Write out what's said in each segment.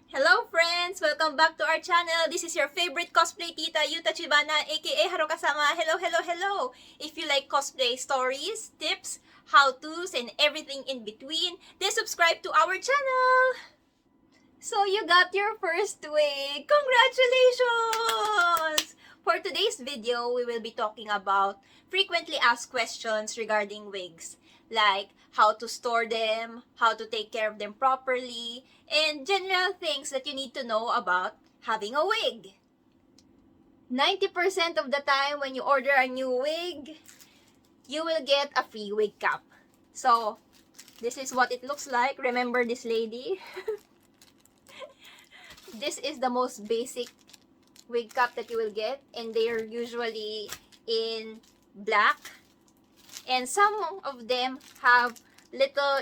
Hello friends! Welcome back to our channel. This is your favorite cosplay tita, Yuta Chibana, aka Harukasama. Hello, hello, hello! If you like cosplay stories, tips, how-tos, and everything in between, then subscribe to our channel! So you got your first wig! Congratulations! For today's video, we will be talking about frequently asked questions regarding wigs, like how to store them, how to take care of them properly, and general things that you need to know about having a wig. 90% of the time when you order a new wig, you will get a free wig cap. So, this is what it looks like. Remember this lady? This is the most basic wig cap that you will get, and they're usually in black, and some of them have little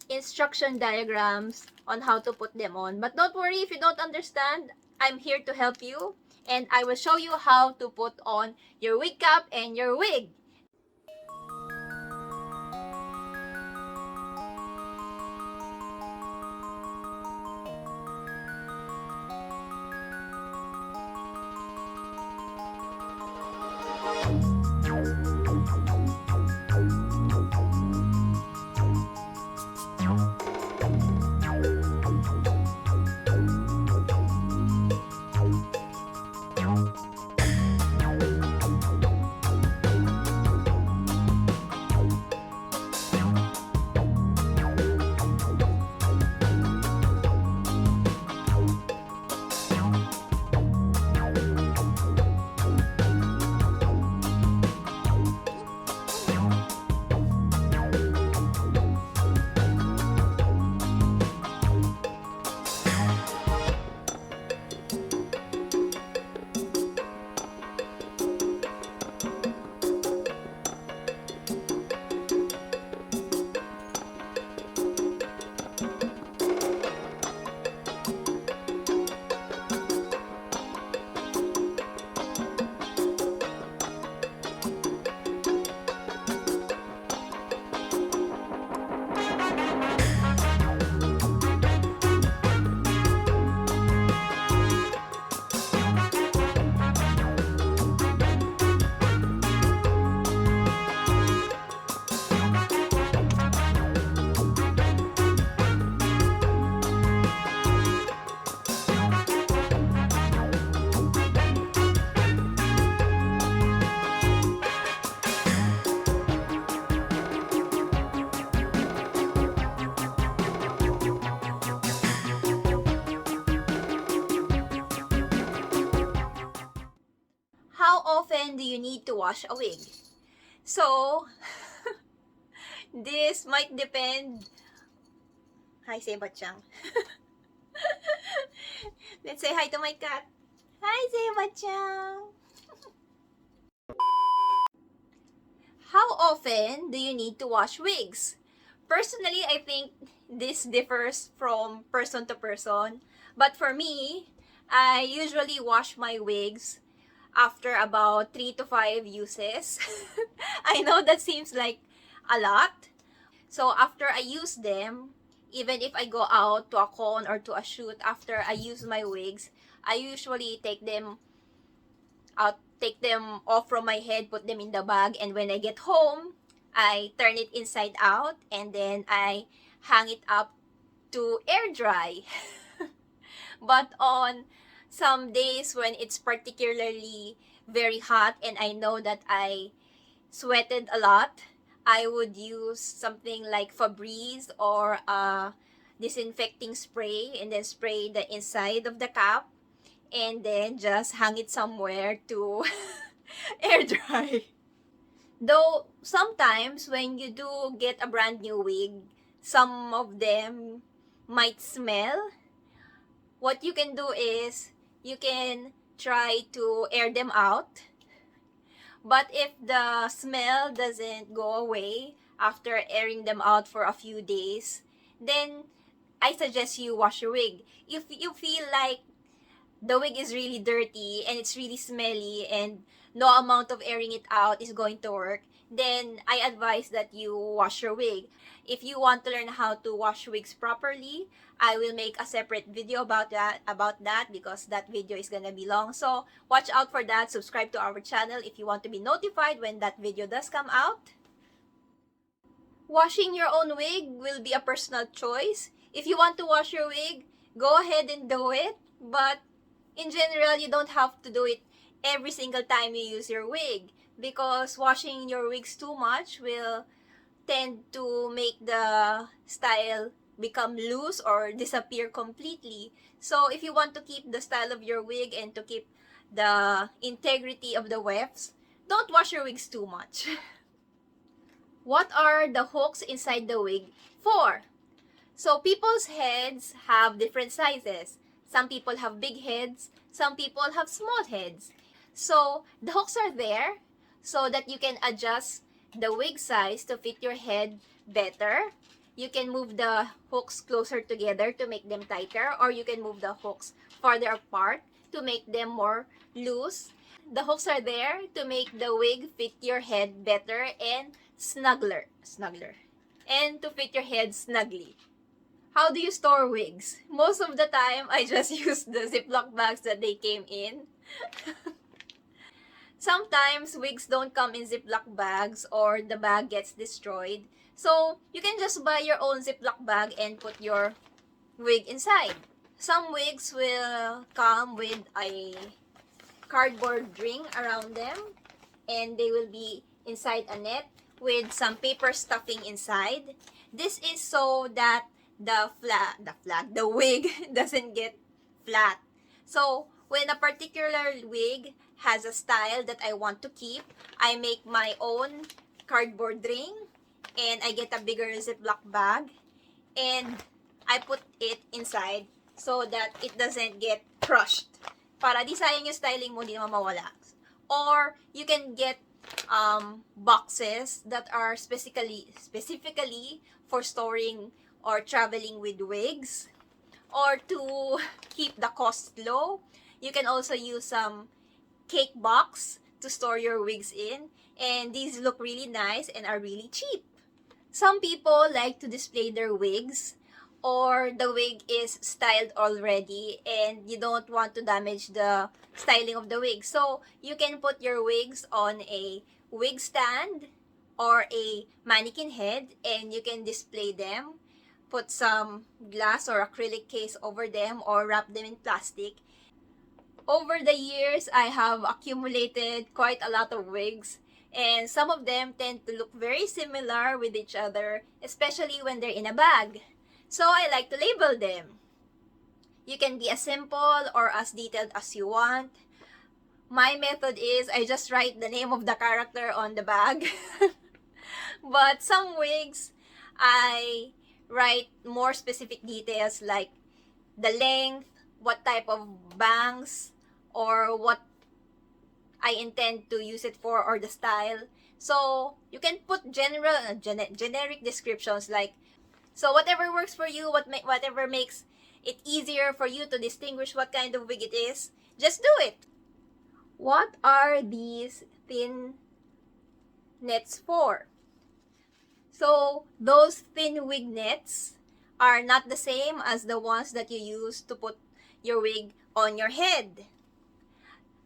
instruction diagrams on how to put them on. But don't worry if you don't understand, I'm here to help you, and I will show you how to put on your wig cap and your wig. How often do you need to wash a wig? So, this might depend. Hi, Sebachang. Let's say hi to my cat. Hi, Sebachang. How often do you need to wash wigs? Personally, I think this differs from person to person. But for me, I usually wash my wigs after about 3 to 5 uses. I know that seems like a lot. So after I use them, even if I go out to a con or to a shoot after I use my wigs, I usually take them off from my head, put them in the bag, and when I get home, I turn it inside out and then I hang it up to air dry. But on some days when it's particularly very hot and I know that I sweated a lot, I would use something like Febreze or a disinfecting spray and then spray the inside of the cap and then just hang it somewhere to air dry. Though sometimes when you do get a brand new wig, some of them might smell. What you can do is you can try to air them out. But if the smell doesn't go away after airing them out for a few days, then I suggest you wash your wig. If you feel like the wig is really dirty and it's really smelly and no amount of airing it out is going to work, then I advise that you wash your wig. If you want to learn how to wash wigs properly, I will make a separate video about that because that video is gonna be long. So watch out for that. Subscribe to our channel if you want to be notified when that video does come out. Washing your own wig will be a personal choice. If you want to wash your wig, go ahead and do it. But in general, you don't have to do it every single time you use your wig, because washing your wigs too much will tend to make the style become loose or disappear completely. So if you want to keep the style of your wig and to keep the integrity of the wefts, don't wash your wigs too much. What are the hooks inside the wig for? So people's heads have different sizes. Some people have big heads, some people have small heads. So the hooks are there so that you can adjust the wig size to fit your head better. You can move the hooks closer together to make them tighter, or you can move the hooks farther apart to make them more loose. The hooks are there to make the wig fit your head better and snuggler, and to fit your head snugly. How do you store wigs? Most of the time, I just use the Ziploc bags that they came in. Sometimes, wigs don't come in Ziploc bags or the bag gets destroyed. So, you can just buy your own Ziploc bag and put your wig inside. Some wigs will come with a cardboard ring around them, and they will be inside a net with some paper stuffing inside. This is so that the wig doesn't get flat. So when a particular wig has a style that I want to keep, I make my own cardboard ring and I get a bigger Ziploc bag and I put it inside so that it doesn't get crushed. Para di sayang yung styling mo, di naman mawala. Or you can get boxes that are specifically for storing or traveling with wigs, or to keep the cost low. You can also use some cake box to store your wigs in, and these look really nice and are really cheap. Some people like to display their wigs, or the wig is styled already and you don't want to damage the styling of the wig. So you can put your wigs on a wig stand or a mannequin head and you can display them. Put some glass or acrylic case over them or wrap them in plastic. Over the years, I have accumulated quite a lot of wigs, and some of them tend to look very similar with each other, especially when they're in a bag. So I like to label them. You can be as simple or as detailed as you want. My method is I just write the name of the character on the bag. But some wigs, I write more specific details like the length, what type of bangs, or what I intend to use it for, or the style. So you can put generic descriptions like, so whatever works for you, whatever makes it easier for you to distinguish what kind of wig it is, just do it. What are these thin nets for? So those thin wig nets are not the same as the ones that you use to put your wig on your head.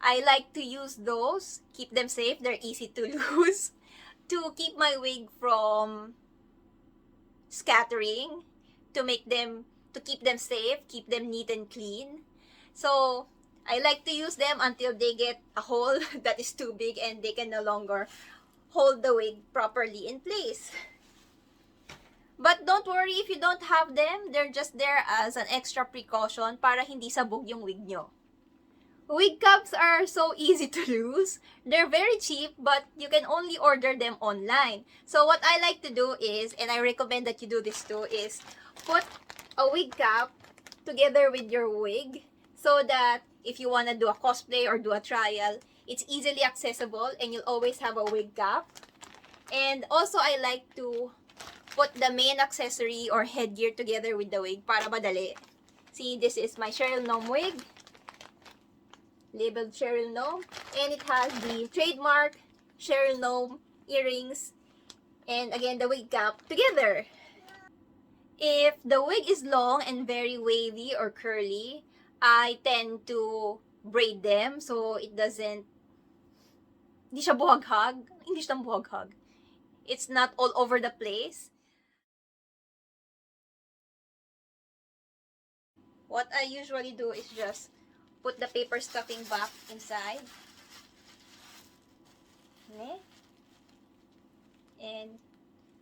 I like to use those, keep them safe, they're easy to lose, to keep my wig from scattering, to keep them safe, keep them neat and clean. So I like to use them until they get a hole that is too big and they can no longer hold the wig properly in place. But don't worry if you don't have them, they're just there as an extra precaution para hindi sabog yung wig nyo. Wig cups are so easy to lose. They're very cheap, but you can only order them online. So what I like to do is, and I recommend that you do this too, is put a wig cap together with your wig so that if you want to do a cosplay or do a trial, it's easily accessible and you'll always have a wig cap. And also I like to put the main accessory or headgear together with the wig para madali. See, this is my Cheryl Gnome wig, labeled Cheryl Gnome, and it has the trademark Cheryl Gnome earrings, and again, the wig cap together. If the wig is long and very wavy or curly, I tend to braid them so it doesn't, hindi siya buhaghag. Hindi siya buhaghag. It's not all over the place. What I usually do is just put the paper stuffing back inside. Okay? And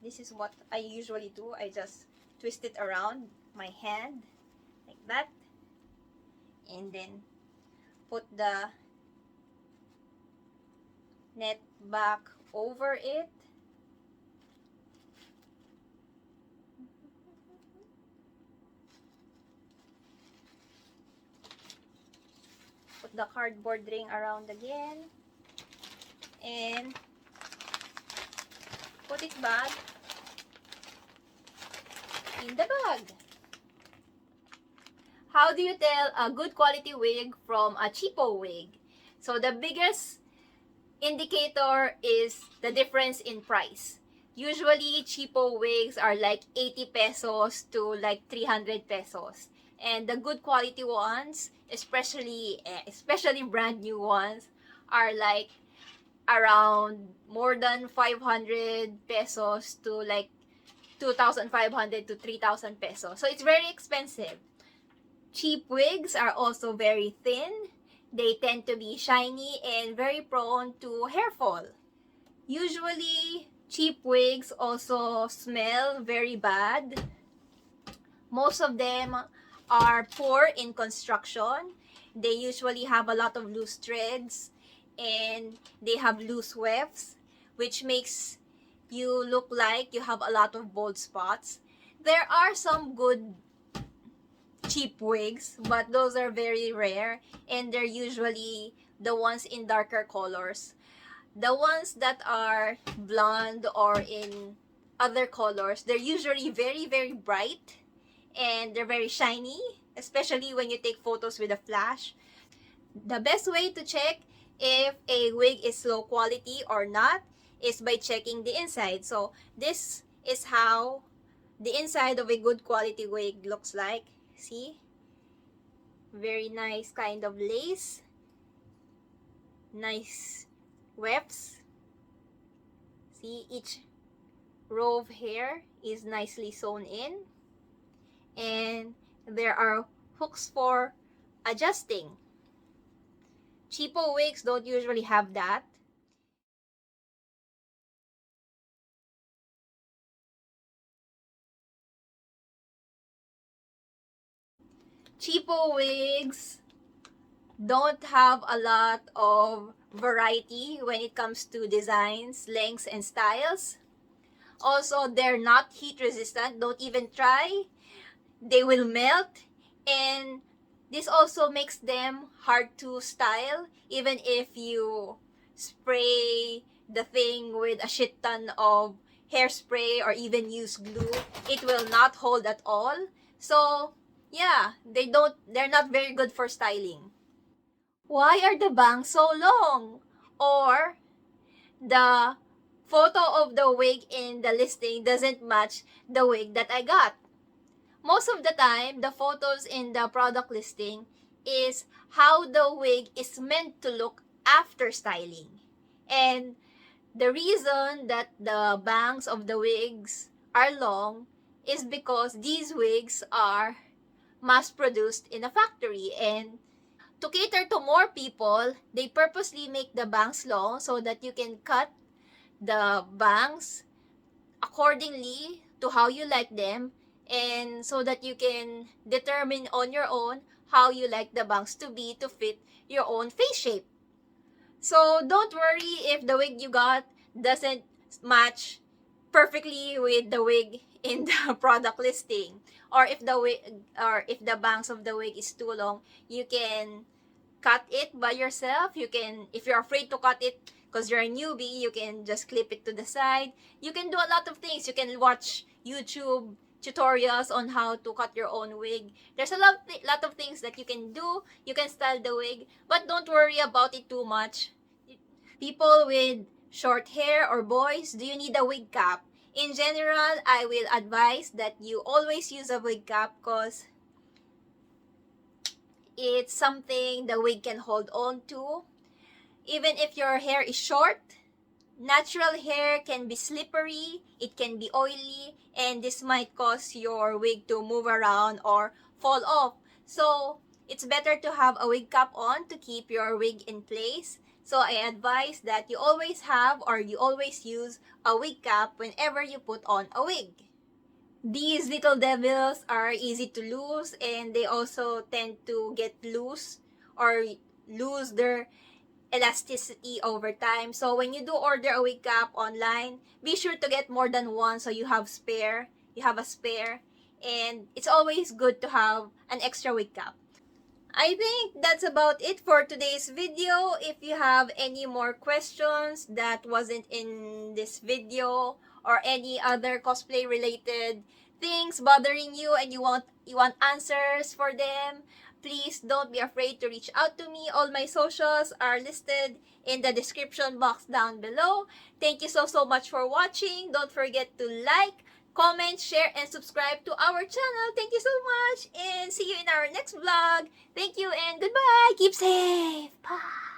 this is what I usually do. I just twist it around my hand like that. And then put the net back over it. Put the cardboard ring around again. And put it back in the bag. How do you tell a good quality wig from a cheapo wig? So the biggest indicator is the difference in price. Usually, cheapo wigs are like 80 pesos to like 300 pesos. And the good quality ones, especially brand new ones, are like around more than 500 pesos to like 2,500 to 3,000 pesos. So it's very expensive. Cheap wigs are also very thin. They tend to be shiny and very prone to hair fall. Usually, cheap wigs also smell very bad. Most of them are poor in construction. They usually have a lot of loose threads and they have loose wefts, which makes you look like you have a lot of bald spots. There are some good cheap wigs, but those are very rare and they're usually the ones in darker colors. The ones that are blonde or in other colors, they're usually very, very bright and they're very shiny, especially when you take photos with a flash. The best way to check if a wig is low quality or not is by checking the inside. So this is how the inside of a good quality wig looks like. See? Very nice kind of lace. Nice wefts. See, each row of hair is nicely sewn in. And there are hooks for adjusting. Cheapo wigs don't usually have that. Cheapo wigs don't have a lot of variety when it comes to designs, lengths, and styles. Also, they're not heat resistant. Don't even try. They will melt. And this also makes them hard to style. Even if you spray the thing with a shit ton of hairspray or even use glue, it will not hold at all. So, yeah, they're not very good for styling. Why are the bangs so long? Or the photo of the wig in the listing doesn't match the wig that I got. Most of the time, the photos in the product listing is how the wig is meant to look after styling. And the reason that the bangs of the wigs are long is because these wigs are mass-produced in a factory, and to cater to more people, they purposely make the bangs long so that you can cut the bangs accordingly to how you like them, and so that you can determine on your own how you like the bangs to be to fit your own face shape. So don't worry if the wig you got doesn't match perfectly with the wig in the product listing, or if the wig, or if the bangs of the wig is too long, you can cut it by yourself. You can, if you're afraid to cut it because you're a newbie, you can just clip it to the side. You can do a lot of things. You can watch YouTube tutorials on how to cut your own wig. There's a lot of things that you can do. You can style the wig, but don't worry about it too much. People with short hair or boys, do you need a wig cap? In general, I will advise that you always use a wig cap because it's something the wig can hold on to. Even if your hair is short, natural hair can be slippery, it can be oily, and this might cause your wig to move around or fall off. So, it's better to have a wig cap on to keep your wig in place. So, I advise that you always have or you always use a wig cap whenever you put on a wig. These little devils are easy to lose, and they also tend to get loose or lose their elasticity over time. So when you do order a wig cap online, be sure to get more than one so you have spare. You have a spare, and it's always good to have an extra wig cap. I think that's about it for today's video. If you have any more questions that wasn't in this video or any other cosplay related things bothering you and you want answers for them, please don't be afraid to reach out to me. All my socials are listed in the description box down below. Thank you so much for watching. Don't forget to like, comment, share, and subscribe to our channel. Thank you so much, and see you in our next vlog. Thank you and goodbye. Keep safe. Bye.